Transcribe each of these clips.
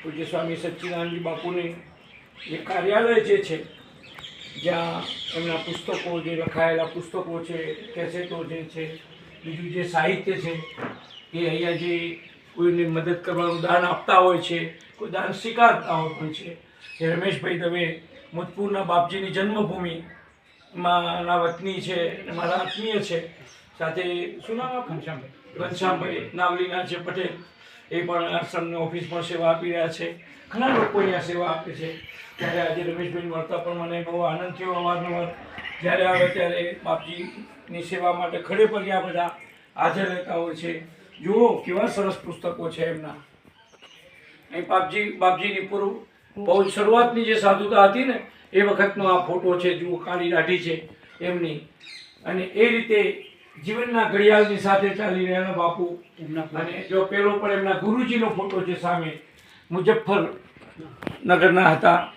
પૂજ્ય સ્વામી સચ્ચિદાનંદ બાપુની જે કાર્યાલય જે છે, જ્યાં એમના પુસ્તકો, જે લખાયેલા પુસ્તકો છે, કેસેટો જે છે, બીજું જે સાહિત્ય છે, એ અહીંયા જે કોઈને મદદ કરવાનું દાન આપતા હોય છે, કોઈ દાન સ્વીકારતા હોય પણ છે. એ રમેશભાઈ દવે મુજપુરના બાપજીની જન્મભૂમિમાં ના વતની છે અને મારા આત્મીય છે. સાથે શું નામ? ઘનશ્યામભાઈ નાવલીના છે પટેલ, એ પણ આશ્રમની ઓફિસમાં સેવા આપી રહ્યા છે. ઘણા લોકો અહીંયા સેવા આપે છે. ત્યારે આજે રમેશભાઈ મળતા પણ મને બહુ આનંદ થયો. અવારનવાર જ્યારે આવે ત્યારે બાપજીની સેવા માટે ખડે પગ્યા બધા હાજર રહેતા હોય છે. જુઓ કેવા સરસ પુસ્તકો છે એમના. અહીં બાપજીની પૂરું બહુ શરૂઆતની જે સાધુતા હતી ને એ વખતનો આ ફોટો છે. જુઓ કાળી દાઢી છે એમની, અને એ રીતે જીવનના ઘડિયાળની સાથે ચાલી રહેલા બાપુ. અને જો પેલો પણ એમના ગુરુજીનો ફોટો છે સામે, મુઝફ્ફરનગરના હતા,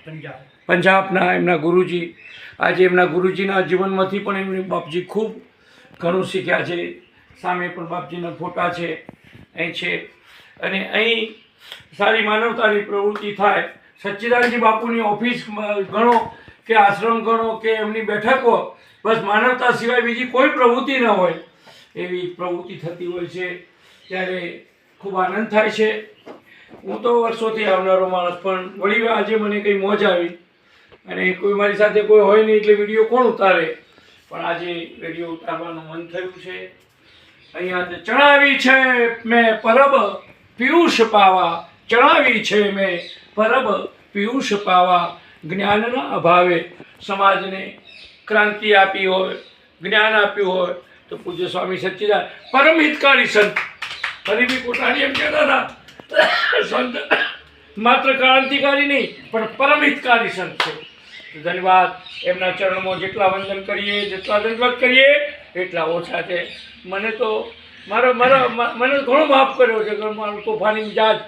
પંજાબના એમના ગુરુજી. આજે એમના ગુરુજીના જીવનમાંથી પણ એમણે બાપજી ખૂબ ઘણું શીખ્યા છે. સામે પણ બાપજીના ફોટા છે, અહીં છે. અને અહીં સારી માનવતાની પ્રવૃત્તિ થાય. સચ્ચિદાનંદજી બાપુની ઓફિસ ગણો કે આશ્રમ ગણો કે એમની બેઠકો, બસ માનવતા સિવાય બીજી કોઈ પ્રવૃત્તિ ન હોય એવી પ્રવૃત્તિ થતી હોય છે. ત્યારે ખૂબ આનંદ થાય છે. હું તો વર્ષોથી આવનારો માણસ, પણ વળી આજે મને કંઈ મોજ આવી અને કોઈ મારી સાથે કોઈ હોય નહીં એટલે વિડીયો કોણ ઉતારે, પણ આજે વિડીયો ઉતારવાનું મન થયું છે. અહીંયા ચણાવી છે મેં પરબ પિયુષ પાવા, ચણાવી છે મેં પરબ પિયુષ પાવા. જ્ઞાનના અભાવે સમાજને ક્રાંતિ આપી હોય, જ્ઞાન આપ્યું હોય તો પૂજ્ય સ્વામી સચ્ચિદાનંદ પરમ હિતકારી સંત. ફરી બી પોતાની એમ કહેતા હતા, સંત માત્ર ક્રાંતિકારી નહીં પણ પરમ હિતકારી સંત છે. ધન્યવાદ. એમના ચરણમાં જેટલા વંદન કરીએ, જેટલા દંડવત કરીએ એટલા ઓછા છે. મને તો મને ઘણો માફ કર્યો છે. મારું તોફાની મિજાજ,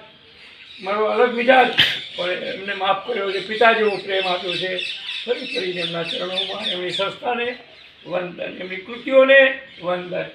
મારો અલગ મિજાજ, પણ એમને માફ કર્યો છે. પિતા જેવો પ્રેમ આપ્યો છે. ફરી ફરીને એમના ચરણોમાં, એમની સંસ્થાને વંદન, એમની કૃતિઓને વંદન.